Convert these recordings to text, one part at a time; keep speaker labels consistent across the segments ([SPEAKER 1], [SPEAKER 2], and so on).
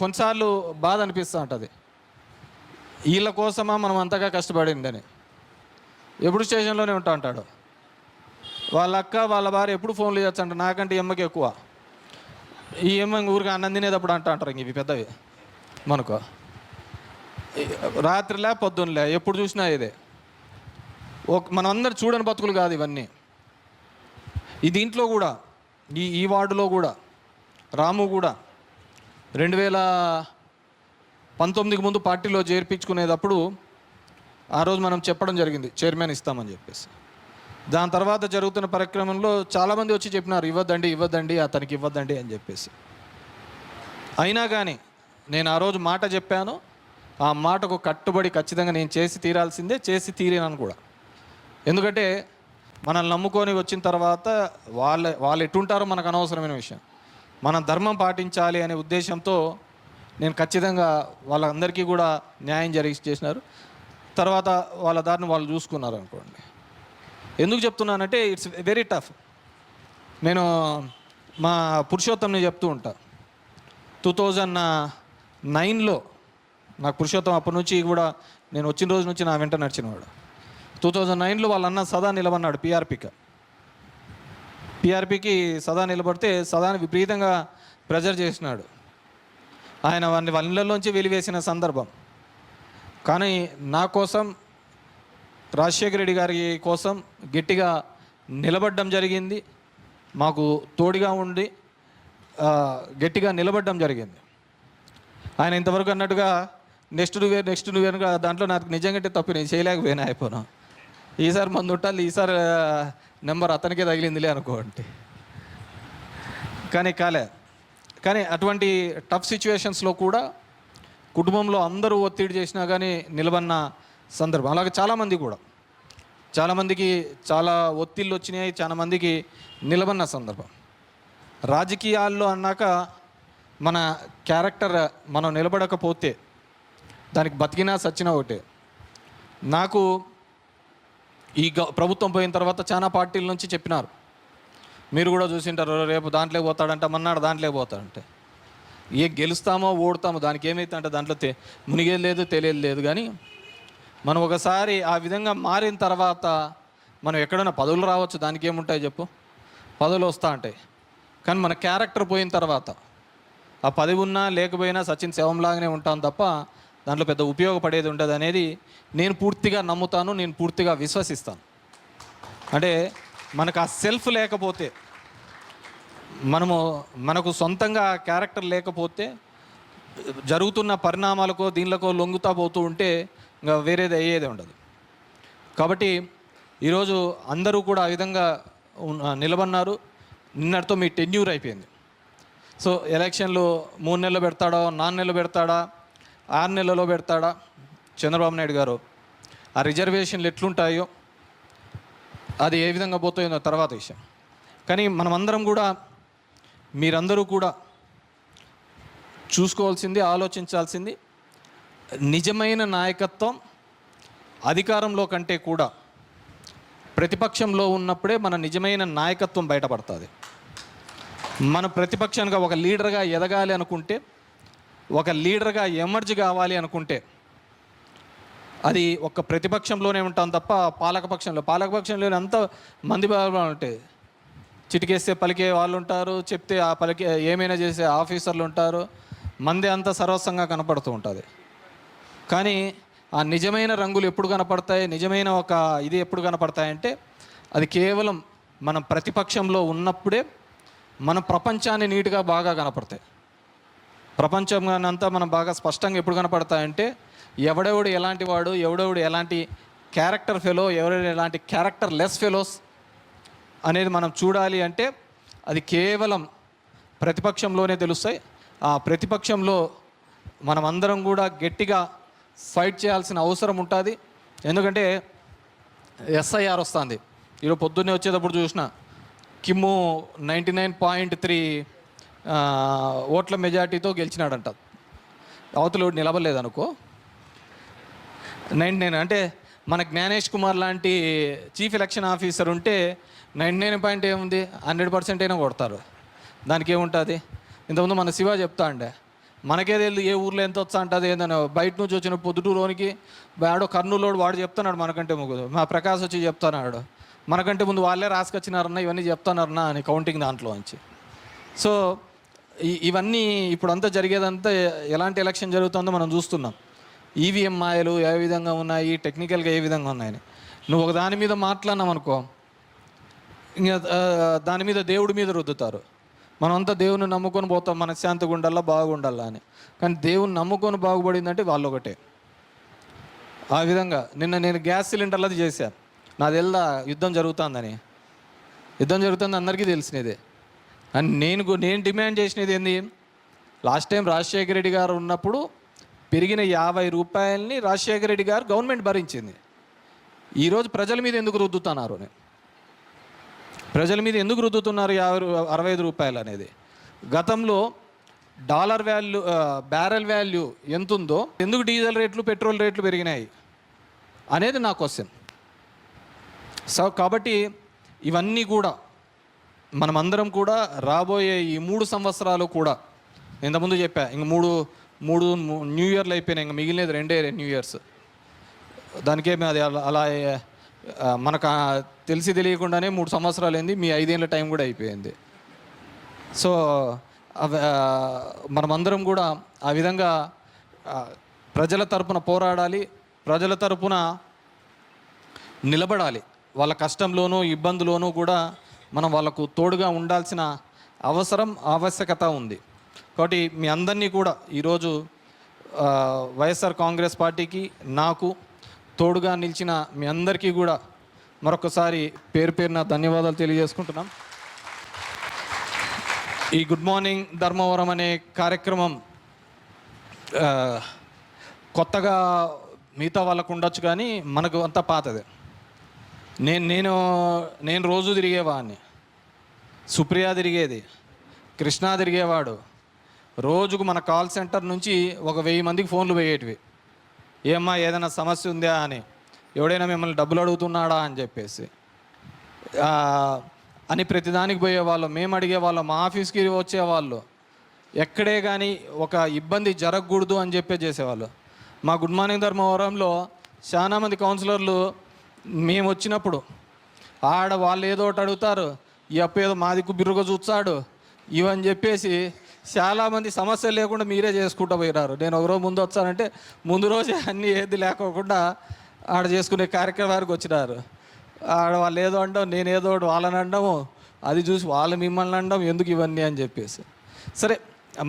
[SPEAKER 1] కొన్నిసార్లు బాధ అనిపిస్తూ ఉంటుంది, వీళ్ళ కోసమా మనం అంతగా కష్టపడిందని. ఎప్పుడు స్టేషన్లోనే ఉంటాడు. వాళ్ళ అక్క వాళ్ళ భార్య ఎప్పుడు ఫోన్లు చేయొచ్చు అంట, నాకంటే ఎమ్మకి ఎక్కువ. ఈ ఎమ్మ ఊరికి అన్నం తినేటప్పుడు అంటారు ఇవి పెద్దవి మనకు. రాత్రిలే పొద్దున్నలే ఎప్పుడు చూసినా ఇదే. మనం అందరు చూడని బతుకులు కాదు ఇవన్నీ. ఈ దీంట్లో కూడా ఈ వార్డులో కూడా రాము కూడా 2019 ముందు పార్టీలో చేర్పించుకునేటప్పుడు ఆ రోజు మనం చెప్పడం జరిగింది చైర్మన్ ఇస్తామని చెప్పేసి. దాని తర్వాత జరుగుతున్న పరిక్రమంలో చాలామంది వచ్చి చెప్పినారు ఇవ్వద్దండి అతనికి ఇవ్వద్దండి అని చెప్పేసి. అయినా కానీ నేను ఆ రోజు మాట చెప్పాను, ఆ మాటకు కట్టుబడి ఖచ్చితంగా నేను చేసి తీరాల్సిందే, చేసి తీరినాను కూడా. ఎందుకంటే మనల్ని నమ్ముకొని వచ్చిన తర్వాత వాళ్ళు ఎటుంటారో మనకు అనవసరమైన విషయం. మనం ధర్మం పాటించాలి అనే ఉద్దేశంతో నేను ఖచ్చితంగా వాళ్ళందరికీ కూడా న్యాయం చేసినారు. తర్వాత వాళ్ళ దారిని వాళ్ళు చూసుకున్నారు అనుకోండి. ఎందుకు చెప్తున్నానంటే ఇట్స్ వెరీ టఫ్. నేను మా పురుషోత్తంని చెప్తూ ఉంటా, 2009లో నాకు పురుషోత్తం అప్పటి నుంచి కూడా నేను వచ్చిన రోజు నుంచి నా వెంట నడిచినవాడు. 2009లో వాళ్ళ అన్న సదా నిలబడినాడు పిఆర్పికి సదా నిలబడితే సదాని విపరీతంగా ప్రెజర్ చేసినాడు. ఆయన వాళ్ళ ఇళ్ళల్లోంచి వెలివేసిన సందర్భం. కానీ నా కోసం, రాజశేఖర రెడ్డి గారి కోసం గట్టిగా నిలబడడం జరిగింది. మాకు తోడుగా ఉండి గట్టిగా నిలబడడం జరిగింది. ఆయన ఇంతవరకు అన్నట్టుగా నెక్స్ట్ నువ్వేనుగా దాంట్లో నాకు నిజంగా తప్పు, నేను చేయలేకపోయినా అయిపోయినా. ఈసారి మందు ఉండాలి, ఈసారి నెంబర్ అతనికే తగిలిందిలే అనుకోండి. కానీ అటువంటి టఫ్ సిచ్యువేషన్స్లో కూడా కుటుంబంలో అందరూ ఒత్తిడి చేసినా కానీ నిలబడిన సందర్భం. అలాగే చాలామందికి చాలా ఒత్తిళ్ళు వచ్చినాయి, చాలామందికి నిలబడిన సందర్భం. రాజకీయాల్లో అన్నాక మన క్యారెక్టర్ మనం నిలబడకపోతే దానికి బతికినా సచ్చినా ఒకటే. నాకు ఈ ప్రభుత్వం పోయిన తర్వాత చాలా పార్టీల నుంచి చెప్పినారు, మీరు కూడా చూసింటారు, రేపు దాంట్లోకి పోతాడంట, మన్నాడు దాంట్లోకి పోతాడంటే. గెలుస్తామో ఓడతామో దానికి ఏమైతే అంటే దాంట్లో మునిగేది లేదు, తెలియదు లేదు. కానీ మనం ఒకసారి ఆ విధంగా మారిన తర్వాత మనం ఎక్కడైనా పదవులు రావచ్చు, దానికి ఏముంటాయి చెప్పు, పదవులు వస్తూ ఉంటాయి. కానీ మన క్యారెక్టర్ పోయిన తర్వాత ఆ పదవి ఉన్నా లేకపోయినా సచిన్ శవంలాగానే ఉంటాను తప్ప దాంట్లో పెద్ద ఉపయోగపడేది ఉండదు అనేది నేను పూర్తిగా నమ్ముతాను, నేను పూర్తిగా విశ్వసిస్తాను. అంటే మనకు ఆ సెల్ఫ్ లేకపోతే, మనకు సొంతంగా క్యారెక్టర్ లేకపోతే జరుగుతున్న పరిణామాలకో దీనిలకో లొంగుతా పోతూ ఉంటే ఇంకా వేరేది అయ్యేది ఉండదు. కాబట్టి ఈరోజు అందరూ కూడా ఆ విధంగా నిలబడినారు. నిన్నటితో మీ టెన్యూర్ అయిపోయింది. సో ఎలక్షన్లు 3 నెలలు పెడతాడా, 4 నెలలు పెడతాడా, 6 నెలల్లో పెడతాడా చంద్రబాబు నాయుడు గారు, ఆ రిజర్వేషన్లు ఎట్లుంటాయో అది ఏ విధంగా పోతాయో తర్వాత విషయం. కానీ మనమందరం కూడా, మీరందరూ కూడా చూసుకోవాల్సింది, ఆలోచించాల్సింది, నిజమైన నాయకత్వం అధికారంలో కంటే కూడా ప్రతిపక్షంలో ఉన్నప్పుడే మన నిజమైన నాయకత్వం బయటపడుతుంది. మన ప్రతిపక్షంగా ఒక లీడర్గా ఎదగాలి అనుకుంటే, ఒక లీడర్గా ఎమర్జ్ కావాలి అనుకుంటే అది ఒక ప్రతిపక్షంలోనే ఉంటాం తప్ప పాలకపక్షంలో అంత మంది ఉంటే చిటికేస్తే పలికే వాళ్ళు ఉంటారు, చెప్తే ఆ పలికే ఏమైనా చేసే ఆఫీసర్లు ఉంటారు, మంది అంతా సర్వస్వంగా కనపడుతూ ఉంటుంది. కానీ ఆ నిజమైన రంగులు ఎప్పుడు కనపడతాయి, నిజమైన ఒక ఇది ఎప్పుడు కనపడతాయంటే అది కేవలం మనం ప్రతిపక్షంలో ఉన్నప్పుడే మన ప్రపంచాన్ని నీట్గా బాగా కనపడతాయి. ప్రపంచంగానంతా మనం బాగా స్పష్టంగా ఎప్పుడు కనపడతాయంటే ఎవడెవడు ఎలాంటి వాడు, ఎవడెవడు ఎలాంటి క్యారెక్టర్ ఫెలో, ఎవరెవడు ఎలాంటి క్యారెక్టర్ లెస్ ఫెలోస్ అనేది మనం చూడాలి అంటే అది కేవలం ప్రతిపక్షంలోనే తెలుస్తాయి. ఆ ప్రతిపక్షంలో మనం అందరం కూడా గట్టిగా ఫైట్ చేయాల్సిన అవసరం ఉంటుంది. ఎందుకంటే ఎస్ఐఆర్ వస్తుంది. ఈరోజు పొద్దున్నే వచ్చేటప్పుడు చూసిన కిమ్ము 99.3 ఓట్ల మెజార్టీతో గెలిచినాడంట. అవతల నిలబడలేదనుకో 99. అంటే మన జ్ఞానేష్ కుమార్ లాంటి చీఫ్ ఎలక్షన్ ఆఫీసర్ ఉంటే 99 ఏముంది, 100% అయినా కొడతారు. దానికి ఏముంటుంది. ఇంతకుముందు మన శివ చెప్తా అండే, మనకే తెలియదు ఏ ఊర్లో ఎంత వచ్చా అంటుంది ఏందని. బయట నుంచి వచ్చిన పొద్దుటూరులోనికి వాడో కర్నూలులోడు వాడు చెప్తున్నాడు మనకంటే ముగ్గురు, మా ప్రకాశ్ వచ్చి చెప్తున్నాడు మనకంటే ముందు వాళ్ళే రాసుకొచ్చినారన్నా ఇవన్నీ చెప్తున్నారన్నా అని కౌంటింగ్ దాంట్లో నుంచి. సో ఇవన్నీ ఇప్పుడు అంతా జరిగేదంతా ఎలాంటి ఎలక్షన్ జరుగుతుందో మనం చూస్తున్నాం. ఈవీఎం మాయలు ఏ విధంగా ఉన్నాయి, టెక్నికల్గా ఏ విధంగా ఉన్నాయని. నువ్వు ఒక దాని మీద మాట్లాడినాం అనుకో, ఇంకా దాని మీద దేవుడి మీద రుద్దుతారు. మనమంతా దేవుని నమ్ముకొని పోతాం, మనశ్శాంతిగా ఉండాలా బాగుండాలా అని. కానీ దేవుని నమ్ముకొని బాగుపడిందంటే వాళ్ళు ఒకటే. ఆ విధంగా నిన్న నేను గ్యాస్ సిలిండర్లది చేశాను. నాది ఎలా యుద్ధం జరుగుతుందని. యుద్ధం జరుగుతుంది అందరికీ తెలిసినదే. అని నేను డిమాండ్ చేసినది ఏంది, లాస్ట్ టైం రాజశేఖర రెడ్డి గారు ఉన్నప్పుడు పెరిగిన 50 రూపాయలని రాజశేఖర రెడ్డి గారు గవర్నమెంట్ భరించింది. ఈరోజు ప్రజల మీద ఎందుకు రుద్దుతున్నారు, ప్రజల మీద ఎందుకు రుద్దుతున్నారు 65 రూపాయలు అనేది? గతంలో డాలర్ వాల్యూ, బ్యారెల్ వాల్యూ ఎంత ఉందో ఎందుకు డీజిల్ రేట్లు పెట్రోల్ రేట్లు పెరిగినాయి అనేది నా క్వశ్చన్. సో కాబట్టి ఇవన్నీ కూడా మనమందరం కూడా రాబోయే ఈ 3 సంవత్సరాలు కూడా, ఇంతకుముందు చెప్పా, ఇంక మూడు న్యూ ఇయర్లు అయిపోయినాయి, ఇంక మిగిలినది 2 న్యూ ఇయర్స్. దానికేమి అది అలా మనకు తెలిసి తెలియకుండానే 3 సంవత్సరాలు అయింది, మీ 5 ఏళ్ళ టైం కూడా అయిపోయింది. సో మనమందరం కూడా ఆ విధంగా ప్రజల తరపున పోరాడాలి, ప్రజల తరపున నిలబడాలి. వాళ్ళ కష్టంలోనూ ఇబ్బందులోనూ కూడా మనం వాళ్ళకు తోడుగా ఉండాల్సిన ఆవశ్యకత ఉంది. కాబట్టి మీ అందరినీ కూడా ఈరోజు వైఎస్ఆర్ కాంగ్రెస్ పార్టీకి నాకు తోడుగా నిలిచిన మీ అందరికీ కూడా మరొకసారి పేరు పేరున ధన్యవాదాలు తెలియజేసుకుంటున్నాం. ఈ గుడ్ మార్నింగ్ ధర్మవరం అనే కార్యక్రమం కొత్తగా మిగతా వాళ్ళకు ఉండొచ్చు, కానీ మనకు అంతా పాతదే. నేను రోజు తిరిగేవాడిని, సుప్రియ తిరిగేది, కృష్ణ తిరిగేవాడు. రోజుకు మన కాల్ సెంటర్ నుంచి 1000 మందికి ఫోన్లు పోయేటివి. ఏమ్మా ఏదైనా సమస్య ఉందా అని, ఎవడైనా మిమ్మల్ని డబ్బులు అడుగుతున్నాడా అని చెప్పేసి అని ప్రతిదానికి పోయేవాళ్ళు. మేము అడిగేవాళ్ళం, మా ఆఫీస్కి వచ్చేవాళ్ళు. ఎక్కడే కానీ ఒక ఇబ్బంది జరగకూడదు అని చెప్పే చేసేవాళ్ళు. మా గుడ్ మార్నింగ్ ధర్మవరంలో చాలామంది కౌన్సిలర్లు మేము వచ్చినప్పుడు వాళ్ళు ఏదో ఒకటి అడుగుతారు, ఈ అప్పు ఏదో మా దిక్కు బిర్రుగా చూస్తాడు ఇవని చెప్పేసి చాలామంది సమస్యలు లేకుండా మీరే చేసుకుంటూ పోయినారు. నేను ఒకరోజు ముందు వచ్చానంటే ముందు రోజే అన్నీ ఏది లేకోకుండా ఆడ చేసుకునే కార్యక్రమానికి వచ్చినారు. ఆడ వాళ్ళు ఏదో అంటాం, నేను ఏదో ఒకటి వాళ్ళని అనడము, అది చూసి వాళ్ళు మిమ్మల్ని అనడం, ఎందుకు ఇవన్నీ అని చెప్పేసి. సరే,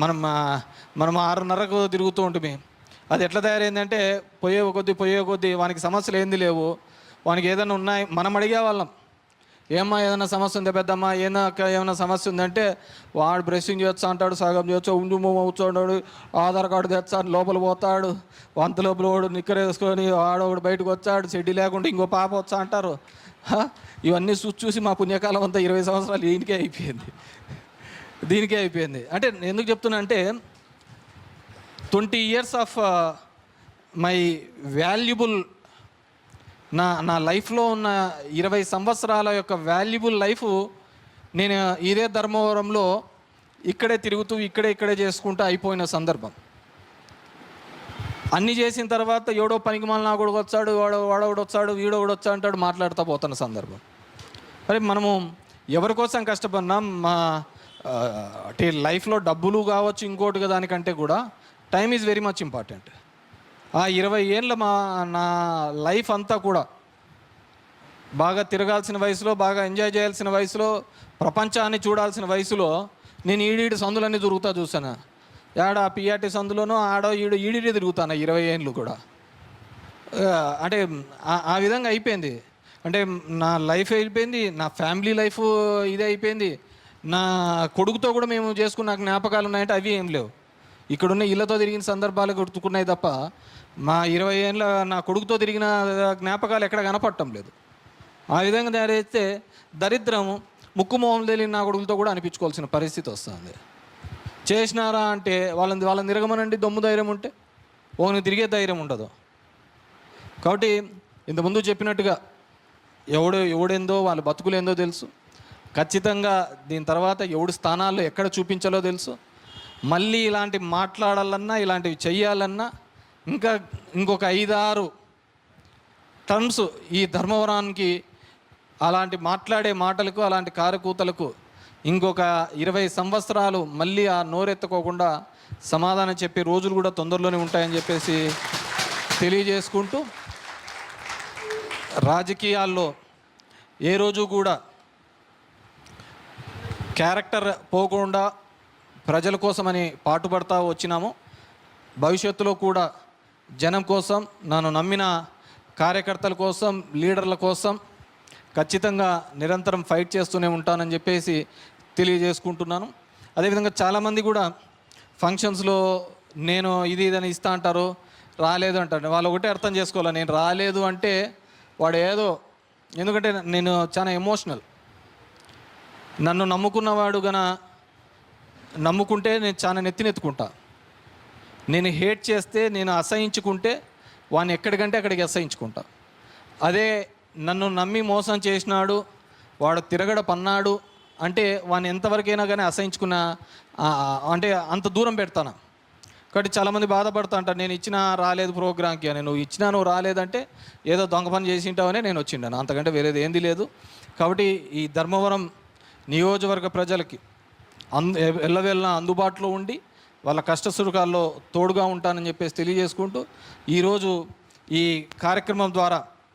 [SPEAKER 1] మనం 6:30కు తిరుగుతూ ఉంటుంది. అది ఎట్లా తయారైందంటే పోయే కొద్దీ వానికి సమస్యలు ఏంది లేవు, వానికి ఏదైనా ఉన్నాయి మనం అడిగేవాళ్ళం. ఏమ్మా ఏదైనా సమస్య ఉందా పెద్దమ్మా, ఏమైనా సమస్య ఉందంటే వాడు బ్రషింగ్ చేస్తా అంటాడు, సగం చేయొచ్చు, కూర్చోండాడు, ఆధార్ కార్డు తెచ్చా లోపల పోతాడు, వంత లోపల వాడు నిక్కర వేసుకొని వాడొకడు బయటకు వచ్చాడు, చెడ్డి లేకుండా ఇంకో పాప వచ్చా అంటారు. ఇవన్నీ చూసి మా పుణ్యకాలం అంతా 20 సంవత్సరాలు దీనికే అయిపోయింది. అంటే ఎందుకు చెప్తున్నా అంటే 20 years ఆఫ్ మై వాల్యుబుల్, నా లైఫ్లో ఉన్న 20 సంవత్సరాల యొక్క వాల్యుబుల్ లైఫ్ నేను ఇదే ధర్మవరంలో ఇక్కడే తిరుగుతూ ఇక్కడే చేసుకుంటూ అయిపోయిన సందర్భం. అన్నీ చేసిన తర్వాత ఎవడో పనికి మాలిన కొడుకు వచ్చాడు, వాడోడు వచ్చాడు, వీడోడు వచ్చా అంటాడు, మాట్లాడుతూ పోతున్న సందర్భం. మరి మనము ఎవరి కోసం కష్టపడినా అంటే లైఫ్లో డబ్బులు కావచ్చు, ఇంకోటిగా దానికంటే కూడా time is very much important. ఆ 20 ఏళ్ళ నా లైఫ్ అంతా కూడా బాగా తిరగాల్సిన వయసులో, బాగా ఎంజాయ్ చేయాల్సిన వయసులో, ప్రపంచాన్ని చూడాల్సిన వయసులో నేను ఈడీడి సందులన్నీ చూసాను. ఆడ పిఆర్టీ సందులోనూ ఈడీడి తిరుగుతాను 20 ఏళ్ళు కూడా. అంటే ఆ విధంగా అయిపోయింది. అంటే నా లైఫ్ అయిపోయింది, నా ఫ్యామిలీ లైఫ్ ఇదే అయిపోయింది. నా కొడుకుతో కూడా మేము చేసుకున్న జ్ఞాపకాలు ఉన్నాయంటే అవి ఏం లేవు. ఇక్కడున్న ఇళ్ళతో తిరిగిన సందర్భాలు గుర్తుకున్నాయి తప్ప మా 20 ఏళ్ళ నా కొడుకుతో తిరిగిన జ్ఞాపకాలు ఎక్కడ కనపడటం లేదు. ఆ విధంగా తయారైతే దరిద్రము ముక్కుమోహం తెలియని నా కొడుకులతో కూడా అనిపించుకోవాల్సిన పరిస్థితి వస్తుంది. చేసినారా అంటే వాళ్ళని తిరగమనండి, దమ్ము ధైర్యం ఉంటే. ఓని తిరిగే ధైర్యం ఉండదు. కాబట్టి ఇంతకుముందు చెప్పినట్టుగా ఎవడేందో వాళ్ళ బతుకులేందో తెలుసు. ఖచ్చితంగా దీని తర్వాత ఎవడి స్థానాల్లో ఎక్కడ చూపించాలో తెలుసు. మళ్ళీ ఇలాంటి మాట్లాడాలన్నా ఇలాంటివి చెయ్యాలన్నా ఇంకొక 5-6 టర్మ్స్ ఈ ధర్మవరానికి అలాంటి మాట్లాడే మాటలకు అలాంటి కారకూతలకు ఇంకొక 20 సంవత్సరాలు మళ్ళీ ఆ నోరెత్తుకోకుండా సమాధానం చెప్పే రోజులు కూడా తొందరలోనే ఉంటాయని చెప్పేసి తెలియజేసుకుంటూ, రాజకీయాల్లో ఏ రోజు కూడా క్యారెక్టర్ పోకుండా ప్రజల కోసమని పాటుపడతా వచ్చినాము. భవిష్యత్తులో కూడా జనం కోసం, నన్ను నమ్మిన కార్యకర్తల కోసం, లీడర్ల కోసం ఖచ్చితంగా నిరంతరం ఫైట్ చేస్తూనే ఉంటానని చెప్పేసి తెలియజేసుకుంటున్నాను. అదేవిధంగా చాలామంది కూడా ఫంక్షన్స్లో నేను ఇదని ఇస్తా అంటారు, రాలేదు అంటారు. వాళ్ళు ఒకటే అర్థం చేసుకోవాలి, నేను రాలేదు అంటే వాడు ఏదో, ఎందుకంటే నేను చాలా ఎమోషనల్. నన్ను నమ్ముకున్నవాడు నమ్ముకుంటే నేను చాలా నెత్తినెత్తుకుంటా. నేను హేట్ చేస్తే, నేను అసహించుకుంటే వాడిని ఎక్కడికంటే అక్కడికి అసహించుకుంటా. అదే నన్ను నమ్మి మోసం చేసినాడు, వాడు తిరగడ పన్నాడు అంటే వాడిని ఎంతవరకైనా కానీ అసహించుకున్న అంటే అంత దూరం పెడతాను. కాబట్టి చాలామంది బాధపడతా అంటారు, నేను ఇచ్చినా రాలేదు ప్రోగ్రామ్కి అని. నువ్వు రాలేదంటే ఏదో దొంగ పని చేసి ఉంటావనే నేను వచ్చిండాను, అంతకంటే వేరేది ఏంది లేదు. కాబట్టి ఈ ధర్మవరం నియోజకవర్గ ప్రజలకి ఎల్లవేళ అందుబాటులో ఉండి వాళ్ళ కష్టసుఖాల్లో తోడుగా ఉంటానని చెప్పేసి తెలియజేసుకుంటూ, ఈరోజు ఈ కార్యక్రమం ద్వారా